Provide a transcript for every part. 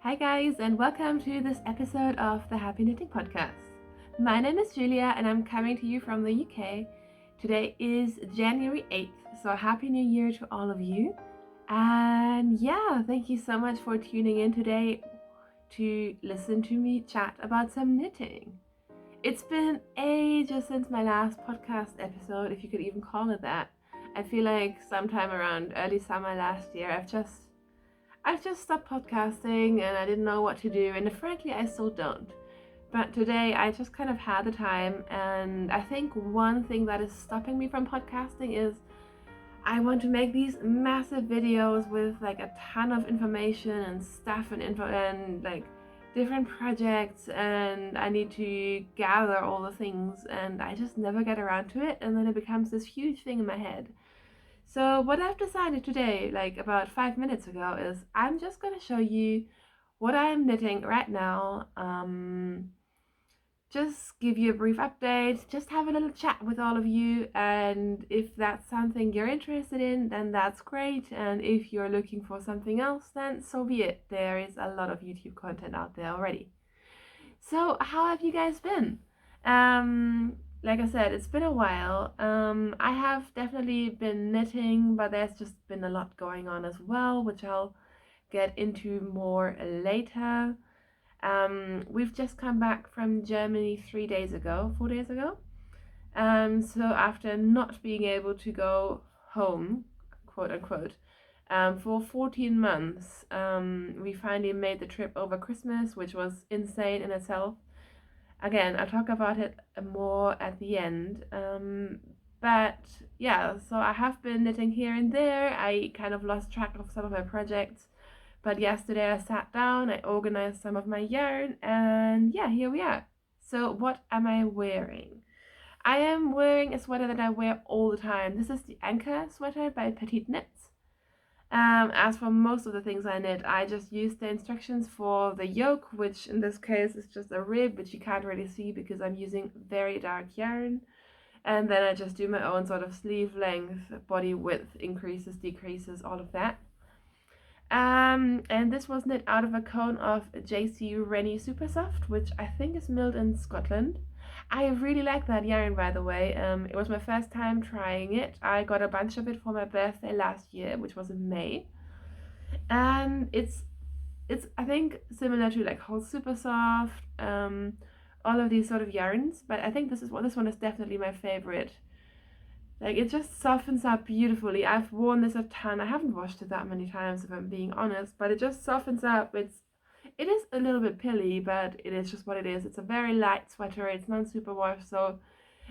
Hi guys, and welcome to this episode of the Happy Knitting Podcast. My name is Julia and I'm coming to you from the UK. Today is January 8th, so Happy New Year to all of you. And yeah, thank you so much for tuning in today to listen to me chat about some knitting. It's been ages since my last podcast episode, if you could even call it that. I feel like sometime around early summer last year, I've just stopped podcasting and I didn't know what to do, and frankly I still don't. But today I just kind of had the time, and I think one thing that is stopping me from podcasting is I want to make these massive videos with like a ton of information and stuff and info and like different projects, and I need to gather all the things and I just never get around to it, and then it becomes this huge thing in my head. So what I've decided today, like about 5 minutes ago, is I'm just going to show you what I'm knitting right now. Just give you a brief update, just have a little chat with all of you, and if that's something you're interested in, then that's great, and if you're looking for something else, then so be it. There is a lot of YouTube content out there already. So how have you guys been? Like I said, it's been a while. I have definitely been knitting, but there's just been a lot going on as well, which I'll get into more later. We've just come back from Germany 4 days ago. So after not being able to go home, quote unquote, for 14 months, we finally made the trip over Christmas, which was insane in itself. Again, I'll talk about it more at the end. But yeah, so I have been knitting here and there. I kind of lost track of some of my projects. But yesterday I sat down, I organized some of my yarn, and yeah, here we are. So what am I wearing? I am wearing a sweater that I wear all the time. This is the Anchor sweater by Petite Knits. As for most of the things I knit, I just use the instructions for the yoke, which in this case is just a rib, which you can't really see because I'm using very dark yarn. And then I just do my own sort of sleeve length, body width, increases, decreases, all of that. And this was knit out of a cone of JC Rennie Super Soft, which I think is milled in Scotland. I really like that yarn, by the way. It was my first time trying it. I got a bunch of it for my birthday last year, which was in May. And it's I think similar to like whole Super Soft, all of these sort of yarns, but I think this one is definitely my favorite. Like, it just softens up beautifully. I've worn this a ton. I haven't washed it that many times, if I'm being honest, but it just softens up. It is a little bit pilly, but it is just what it is. It's a very light sweater. It's non-super wash, so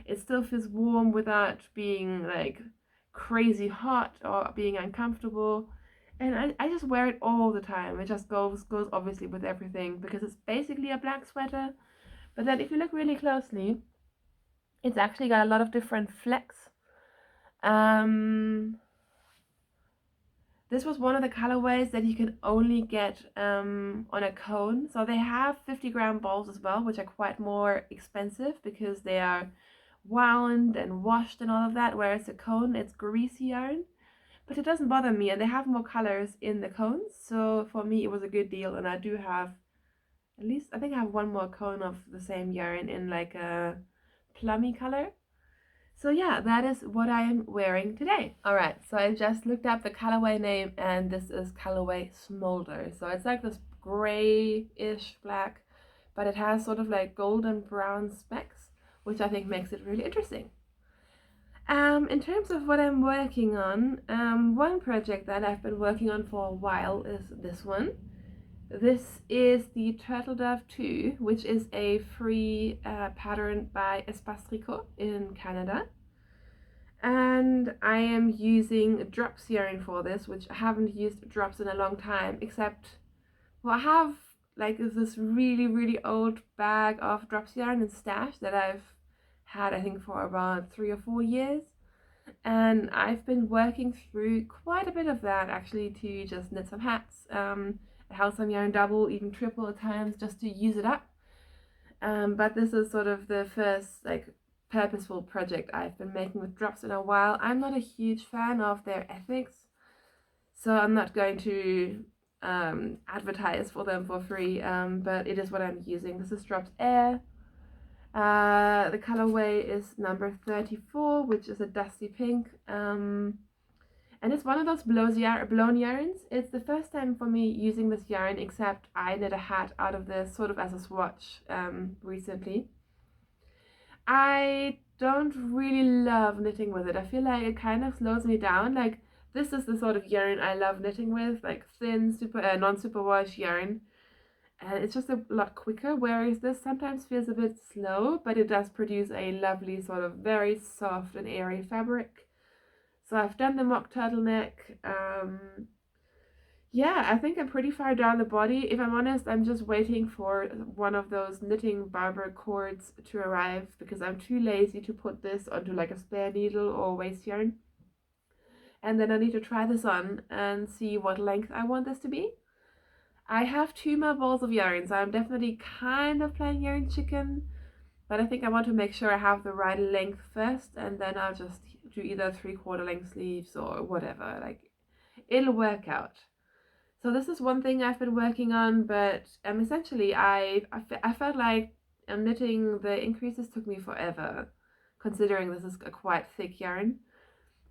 it still feels warm without being like crazy hot or being uncomfortable. And I just wear it all the time. It just goes obviously with everything because it's basically a black sweater. But then if you look really closely, it's actually got a lot of different flecks. This was one of the colorways that you can only get on a cone. So they have 50-gram balls as well, which are quite more expensive because they are wound and washed and all of that, whereas the cone, it's greasy yarn. But it doesn't bother me, and they have more colors in the cones. So for me, it was a good deal, and I do have, at least, I think I have one more cone of the same yarn in like a plummy color. So yeah, that is what I am wearing today. Alright, so I just looked up the colorway name, and this is colorway Smolder. So it's like this grayish black, but it has sort of like golden brown specks, which I think makes it really interesting. In terms of what I'm working on, one project that I've been working on for a while is this one. This is the Turtle Dove 2, which is a free pattern by Espace Tricot in Canada. And I am using drops yarn for this, which I haven't used drops in a long time, except, well, I have like this really old bag of drops yarn and stash that I've had, I think, for about 3 or 4 years. And I've been working through quite a bit of that actually to just knit some hats. I held some yarn double, even triple at times, just to use it up. But this is sort of the first like purposeful project I've been making with drops in a while. I'm not a huge fan of their ethics, so I'm not going to advertise for them for free, but it is what I'm using. This is Drops Air. The colorway is number 34, which is a dusty pink. And it's one of those blown yarns. It's the first time for me using this yarn, except I knit a hat out of this sort of as a swatch recently. I don't really love knitting with it. I feel like it kind of slows me down. Like, this is the sort of yarn I love knitting with, like thin, non-superwash yarn. And it's just a lot quicker, whereas this sometimes feels a bit slow, but it does produce a lovely sort of very soft and airy fabric. So I've done the mock turtleneck. Yeah, I think I'm pretty far down the body. If I'm honest, I'm just waiting for one of those knitting barber cords to arrive because I'm too lazy to put this onto like a spare needle or waste yarn. And then I need to try this on and see what length I want this to be. I have 2 more balls of yarn, so I'm definitely kind of playing yarn chicken, but I think I want to make sure I have the right length first, and then I'll just do either 3/4 length sleeves or whatever. Like, it'll work out. So this is one thing I've been working on, but essentially I felt like knitting the increases took me forever, considering this is a quite thick yarn.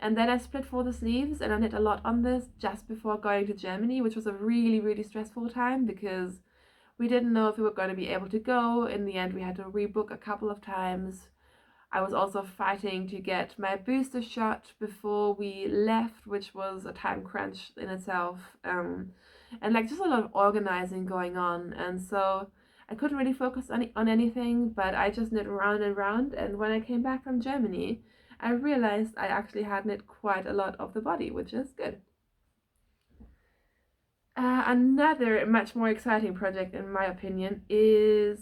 And then I split for the sleeves, and I knit a lot on this just before going to Germany, which was a really stressful time because we didn't know if we were going to be able to go. In the end, we had to rebook a couple of times. I was also fighting to get my booster shot before we left, which was a time crunch in itself. And like just a lot of organizing going on. And so I couldn't really focus on anything, but I just knit round and round. And when I came back from Germany, I realized I actually had knit quite a lot of the body, which is good. Another much more exciting project, in my opinion, is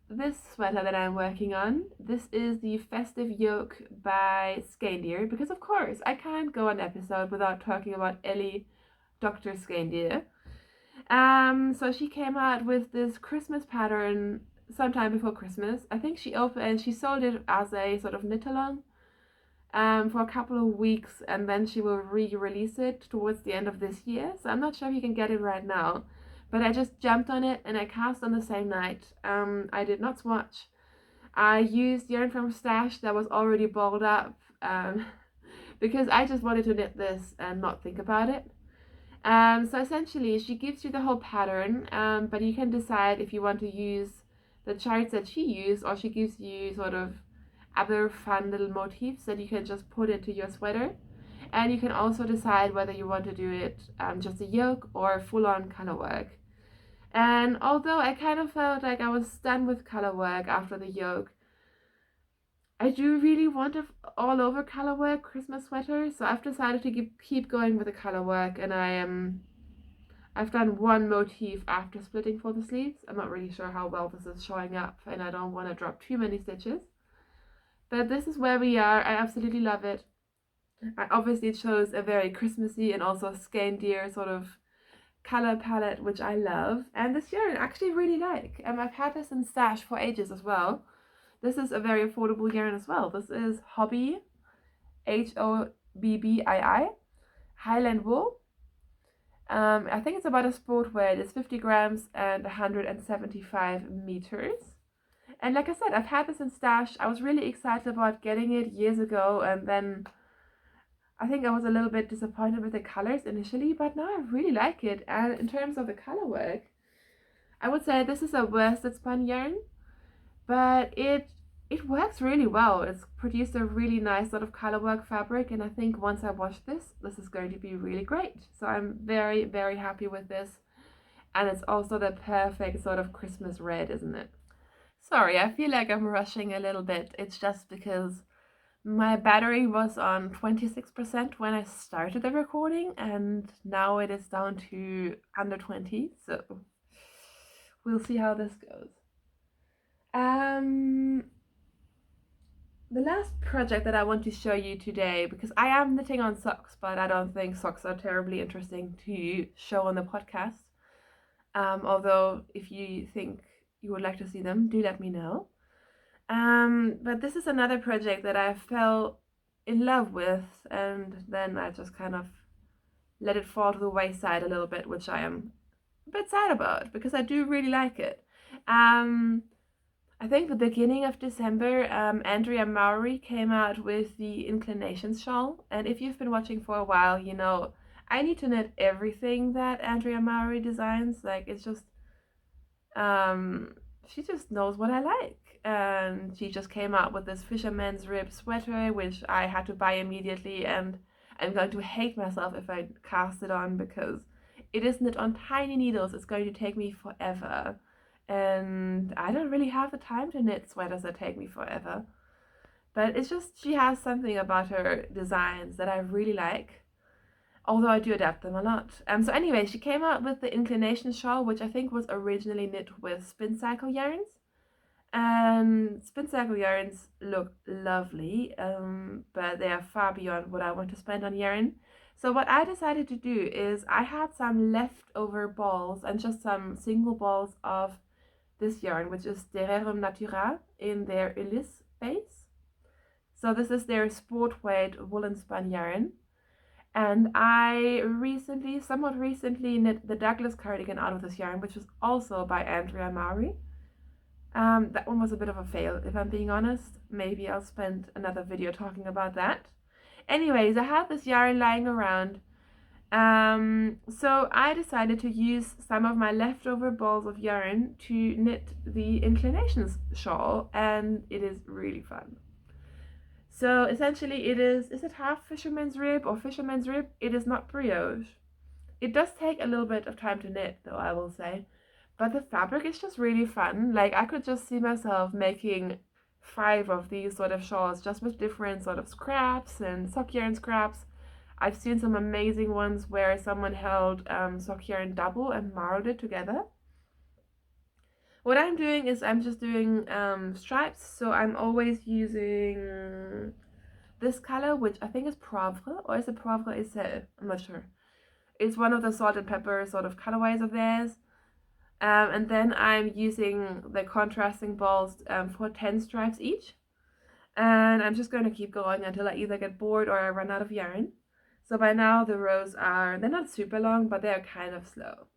this sweater that I'm working on. This is the Festive yoke by Skandir, because of course I can't go an episode without talking about Ellie, Dr. Skandir. So she came out with this Christmas pattern sometime before Christmas. I think she sold it as a sort of knit-along for a couple of weeks, and then she will re-release it towards the end of this year. So I'm not sure if you can get it right now, but I just jumped on it and I cast on the same night. I did not swatch. I used yarn from Stash that was already balled up because I just wanted to knit this and not think about it. So essentially she gives you the whole pattern, but you can decide if you want to use the charts that she used, or she gives you sort of other fun little motifs that you can just put into your sweater. And you can also decide whether you want to do it just a yoke or full-on color work. And although I kind of felt like I was done with color work after the yoke, I do really want a all over color work Christmas sweater, so I've decided to keep going with the color work, and I've done one motif after splitting for the sleeves. I'm not really sure how well this is showing up, and I don't want to drop too many stitches. But this is where we are. I absolutely love it. Obviously it shows a very Christmassy and also Skandir sort of color palette, which I love. And this yarn I actually really like. I've had this in Stash for ages as well. This is a very affordable yarn as well. This is Hobbii, Hobbii, Highland wool. I think it's about a sport weight. It's 50 grams and 175 meters. And like I said, I've had this in Stash. I was really excited about getting it years ago, and then I think I was a little bit disappointed with the colors initially, but now I really like it. And in terms of the color work, I would say this is a worsted spun yarn, but it works really well. It's produced a really nice sort of color work fabric, and I think once I wash this is going to be really great. So I'm very happy with this. And it's also the perfect sort of Christmas red, isn't it? Sorry, I feel like I'm rushing a little bit. It's just because my battery was on 26% when I started the recording, and now it is down to under 20, so we'll see how this goes. The last project that I want to show you today, because I am knitting on socks, but I don't think socks are terribly interesting to show on the podcast. Although if you think you would like to see them, do let me know. But this is another project that I fell in love with, and then I just kind of let it fall to the wayside a little bit, which I am a bit sad about because I do really like it. I think the beginning of December, Andrea Mowry came out with the Inclinations shawl, and if you've been watching for a while, you know I need to knit everything that Andrea Mowry designs. Like, it's just um, she just knows what I like. And she just came out with this Fisherman's Rib Sweater, which I had to buy immediately, and I'm going to hate myself if I cast it on because it is knit on tiny needles. It's going to take me forever. And I don't really have the time to knit sweaters that take me forever. But it's just, she has something about her designs that I really like, although I do adapt them a lot. So anyway, she came out with the Inclination shawl, which I think was originally knit with spin cycle yarns. And spin cycle yarns look lovely, but they are far beyond what I want to spend on yarn. So what I decided to do is I had some leftover balls and just some single balls of this yarn, which is Rerum Natura in their Ulysse base. So this is their sport weight woolen spun yarn. And I somewhat recently knit the Douglas cardigan out of this yarn, which was also by Andrea Mowry. That one was a bit of a fail, if I'm being honest. Maybe I'll spend another video talking about that. Anyways, I had this yarn lying around. So I decided to use some of my leftover balls of yarn to knit the Inclinations shawl, and it is really fun. So essentially is it half Fisherman's Rib or Fisherman's Rib? It is not brioche. It does take a little bit of time to knit, though, I will say. But the fabric is just really fun. Like, I could just see myself making 5 of these sort of shawls just with different sort of scraps and sock yarn scraps. I've seen some amazing ones where someone held sock yarn double and marled it together. What I'm doing is I'm just doing stripes, so I'm always using this color, which I think is Poivre, or is it Poivre Essel? I'm not sure. It's one of the salt and pepper sort of colorways of theirs. And then I'm using the contrasting balls for 10 stripes each. And I'm just going to keep going until I either get bored or I run out of yarn. So by now the rows they're not super long, but they're kind of slow.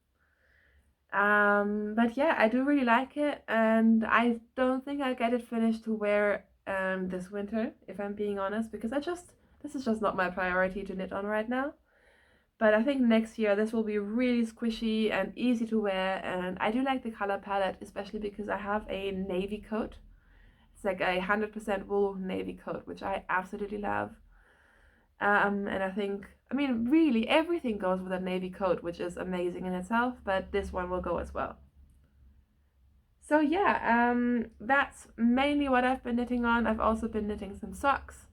But yeah, I do really like it, and I don't think I'll get it finished to wear this winter, if I'm being honest, because this is just not my priority to knit on right now. But I think next year this will be really squishy and easy to wear, and I do like the color palette, especially because I have a navy coat. It's like a 100% wool navy coat, which I absolutely love. And I think, I mean, really everything goes with a navy coat, which is amazing in itself, but this one will go as well. So yeah, that's mainly what I've been knitting on. I've also been knitting some socks.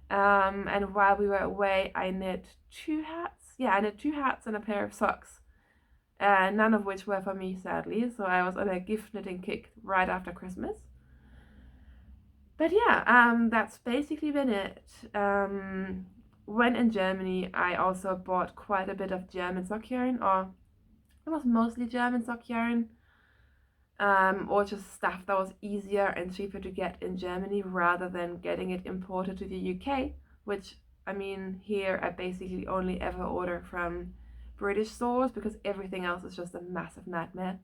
And while we were away, I knit 2 hats. Yeah, I knit 2 hats and a pair of socks. None of which were for me, sadly. So I was on a gift knitting kick right after Christmas. But yeah, that's basically been it. When in Germany, I also bought quite a bit of German sock yarn, or it was mostly German sock yarn, or just stuff that was easier and cheaper to get in Germany rather than getting it imported to the UK, which, I mean, here I basically only ever order from British stores because everything else is just a massive nightmare.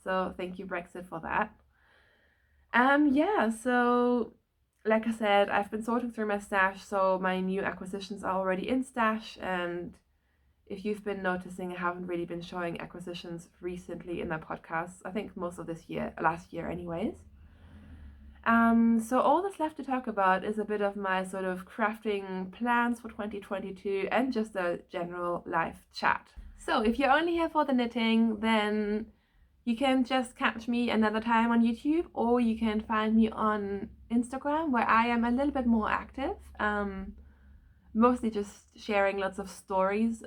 So thank you, Brexit, for that. Yeah, so like I said, I've been sorting through my stash, so my new acquisitions are already in stash, and if you've been noticing, I haven't really been showing acquisitions recently in my podcasts. I think most of last year anyways. So all that's left to talk about is a bit of my sort of crafting plans for 2022 and just a general life chat. So if you're only here for the knitting, then you can just catch me another time on YouTube, or you can find me on Instagram, where I am a little bit more active. Mostly just sharing lots of stories,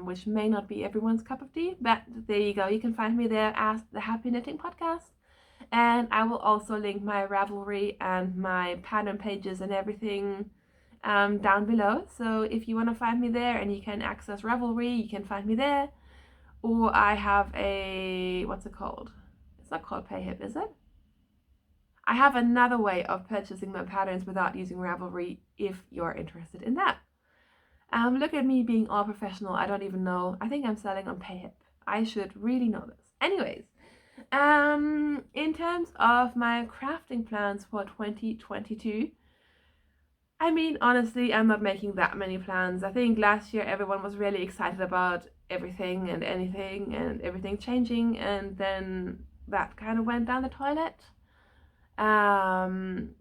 which may not be everyone's cup of tea, but there you go. You can find me there as The Happy Knitting Podcast. And I will also link my Ravelry and my pattern pages and everything down below. So if you want to find me there and you can access Ravelry, you can find me there. Or I have what's it called? It's not called PAYHIP, is it? I have another way of purchasing my patterns without using Ravelry if you're interested in that. Look at me being all professional. I don't even know. I think I'm selling on PAYHIP. I should really know this. Anyways, in terms of my crafting plans for 2022, I mean, honestly, I'm not making that many plans. I think last year everyone was really excited about everything and anything and everything changing, and then that kind of went down the toilet. Um,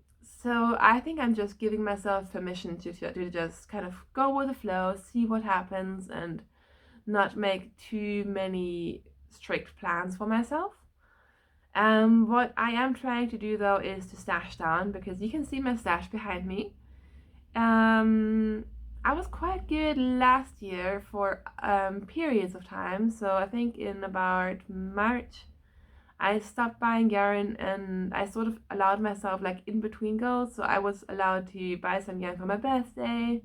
so I think I'm just giving myself permission to just kind of go with the flow, see what happens, and not make too many strict plans for myself. What I am trying to do though is to stash down, because you can see my stash behind me. I was quite good last year for periods of time. So I think in about March, I stopped buying yarn and I sort of allowed myself like in between goals. So I was allowed to buy some yarn for my birthday.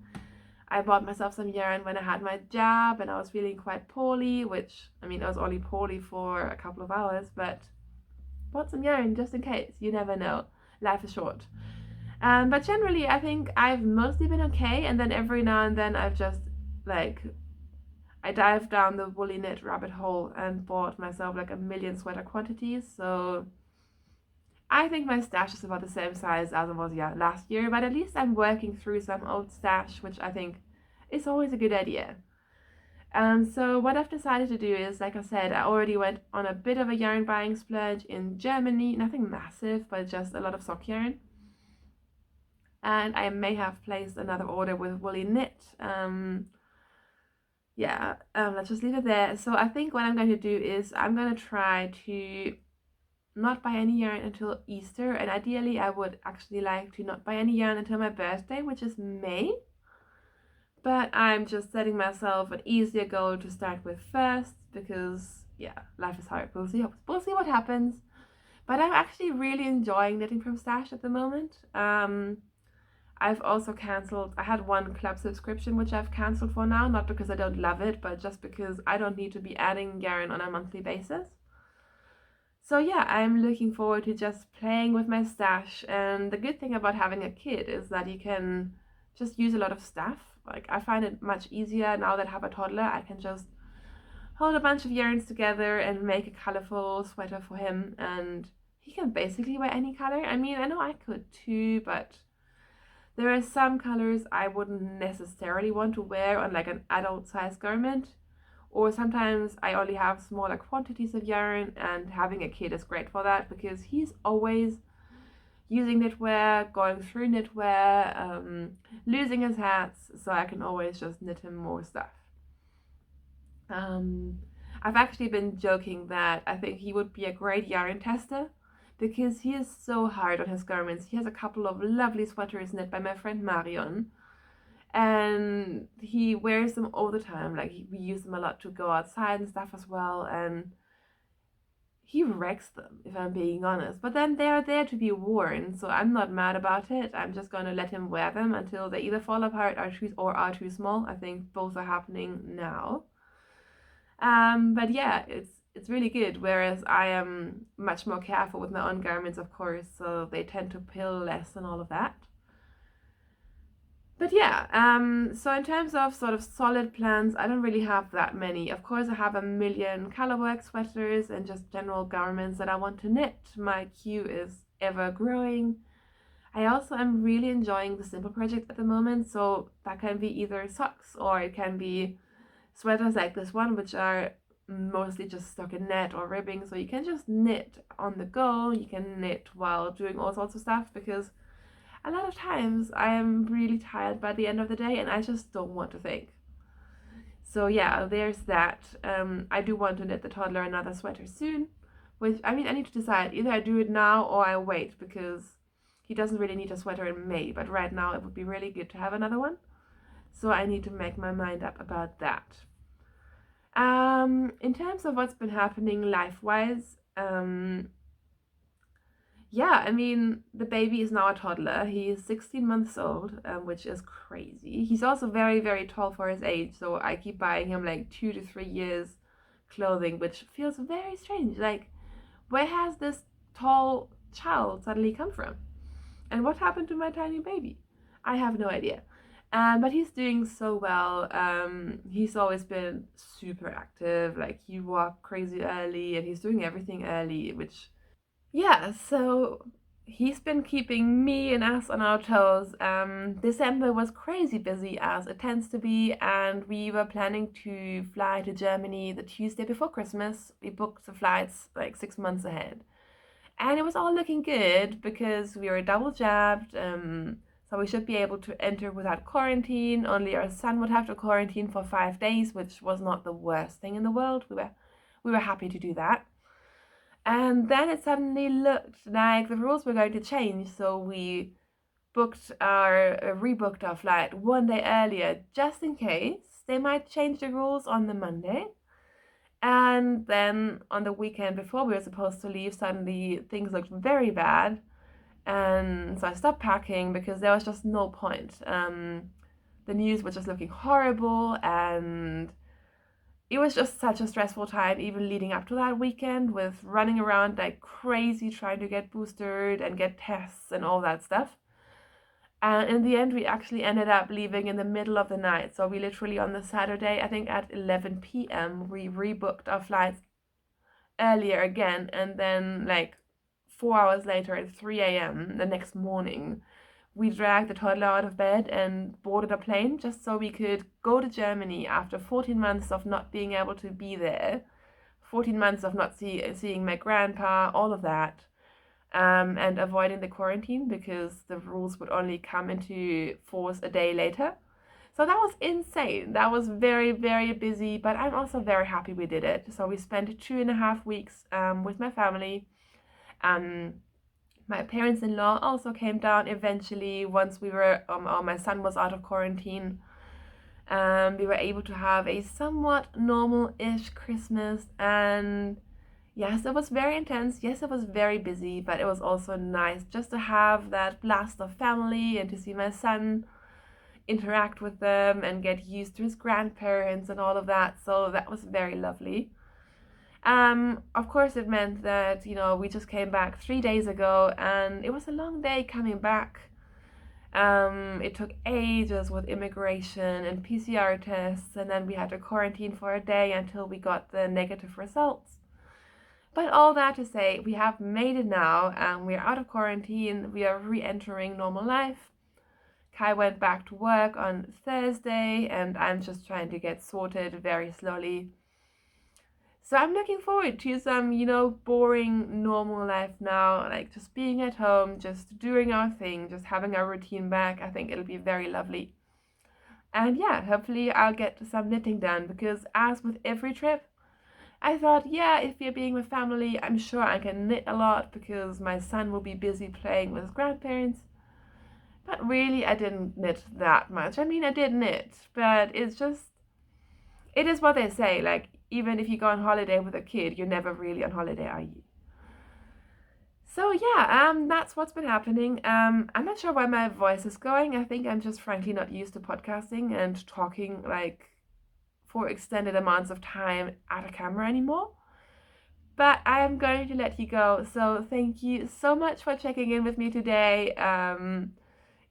I bought myself some yarn when I had my jab and I was feeling quite poorly, which, I mean, I was only poorly for a couple of hours, but bought some yarn just in case. You never know. Life is short. But generally, I think I've mostly been okay, and then every now and then I've just, like, I dived down the woolly knit rabbit hole and bought myself like a million sweater quantities, so I think my stash is about the same size as it was last year, but at least I'm working through some old stash, which I think is always a good idea. So what I've decided to do is, like I said, I already went on a bit of a yarn buying splurge in Germany, nothing massive, but just a lot of sock yarn. And I may have placed another order with woolly knit. Let's just leave it there. So I think what I'm going to do is I'm going to try to not buy any yarn until Easter, and ideally I would actually like to not buy any yarn until my birthday, which is May. But I'm just setting myself an easier goal to start with first, because life is hard. We'll see what happens. But I'm actually really enjoying knitting from stash at the moment. I've also cancelled, I had one club subscription which I've cancelled for now, not because I don't love it, but just because I don't need to be adding yarn on a monthly basis. So yeah, I'm looking forward to just playing with my stash, and the good thing about having a kid is that you can just use a lot of stuff. Like, I find it much easier now that I have a toddler. I can just hold a bunch of yarns together and make a colorful sweater for him, and he can basically wear any color. I mean, I know I could too, but there are some colors I wouldn't necessarily want to wear on like an adult size garment, or sometimes I only have smaller quantities of yarn, and having a kid is great for that because he's always using knitwear, going through knitwear, losing his hats, so I can always just knit him more stuff. I've actually been joking that I think he would be a great yarn tester because he is so hard on his garments. He has a couple of lovely sweaters knit by my friend Marion, and he wears them all the time. Like, we use them a lot to go outside and stuff as well, and he wrecks them, if I'm being honest. But then they're there to be worn, so I'm not mad about it. I'm just going to let him wear them until they either fall apart or are too small. I think both are happening now. But yeah, it's really good, whereas I am much more careful with my own garments, of course, so they tend to pill less and all of that. But yeah, so in terms of sort of solid plans, I don't really have that many. Of course, I have a million colorwork sweaters and just general garments that I want to knit. My queue is ever growing. I also am really enjoying the Simple project at the moment, so that can be either socks or it can be sweaters like this one, which are mostly just stockinette or ribbing, so you can just knit on the go. You can knit while doing all sorts of stuff, because a lot of times I am really tired by the end of the day and I just don't want to think. So yeah, there's that. I do want to knit the toddler another sweater soon, which, I mean, I need to decide. Either I do it now or I wait, because he doesn't really need a sweater in May, but right now it would be really good to have another one. So I need to make my mind up about that. In terms of what's been happening life-wise, yeah, I mean, the baby is now a toddler. He is 16 months old, which is crazy. He's also very, very tall for his age, so I keep buying him like 2 to 3 years clothing, which feels very strange. Like, where has this tall child suddenly come from? And what happened to my tiny baby? I have no idea. But he's doing so well. He's always been super active. Like he walked crazy early and he's doing everything early, which yeah, so he's been keeping me and us on our toes. December was crazy busy as it tends to be, and we were planning to fly to Germany the Tuesday before Christmas. We booked the flights like 6 months ahead. And it was all looking good because we were double jabbed. So we should be able to enter without quarantine. Only our son would have to quarantine for 5 days, which was not the worst thing in the world. We were happy to do that. And then it suddenly looked like the rules were going to change. So we rebooked our flight one day earlier just in case they might change the rules on the Monday. And then on the weekend before we were supposed to leave, suddenly things looked very bad. And so I stopped packing because there was just no point. The news was just looking horrible, and it was just such a stressful time, even leading up to that weekend, with running around like crazy trying to get boosted and get tests and all that stuff. And in the end, we actually ended up leaving in the middle of the night. So we literally on the Saturday, I think at 11 p.m., we rebooked our flights earlier again. And then, like 4 hours later at 3 a.m. the next morning, we dragged the toddler out of bed and boarded a plane just so we could go to Germany after 14 months of not being able to be there, 14 months of not seeing my grandpa, all of that. And avoiding the quarantine because the rules would only come into force a day later. So that was insane. That was very, very busy, but I'm also very happy we did it. So we spent 2.5 weeks with my family. My parents-in-law also came down eventually once my son was out of quarantine. We were able to have a somewhat normal-ish Christmas, and yes, it was very intense. Yes, it was very busy, but it was also nice just to have that blast of family and to see my son interact with them and get used to his grandparents and all of that. So that was very lovely. Of course, it meant that, we just came back 3 days ago and it was a long day coming back. It took ages with immigration and PCR tests, and then we had to quarantine for a day until we got the negative results. But all that to say, we have made it now, and we're out of quarantine. We are re-entering normal life. Kai went back to work on Thursday, and I'm just trying to get sorted very slowly. So I'm looking forward to some, boring normal life now, like just being at home, just doing our thing, just having our routine back. I think it'll be very lovely. And yeah, hopefully I'll get some knitting done because as with every trip, I thought, yeah, if we're being with family, I'm sure I can knit a lot because my son will be busy playing with his grandparents. But really, I didn't knit that much. I mean, I did knit, but it is what they say. Like, even if you go on holiday with a kid, you're never really on holiday, are you? So yeah, that's what's been happening. I'm not sure where my voice is going. I think I'm just frankly not used to podcasting and talking like for extended amounts of time at a camera anymore. But I am going to let you go. So thank you so much for checking in with me today.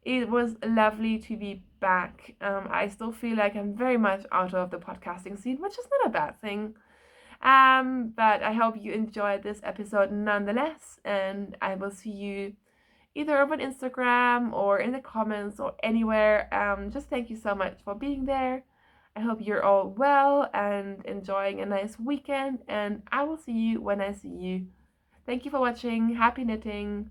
It was lovely to be back. I still feel like I'm very much out of the podcasting scene, which is not a bad thing. But I hope you enjoyed this episode nonetheless, and I will see you either over on Instagram or in the comments or anywhere. Just thank you so much for being there. I hope you're all well and enjoying a nice weekend, and I will see you when I see you. Thank you for watching. Happy knitting.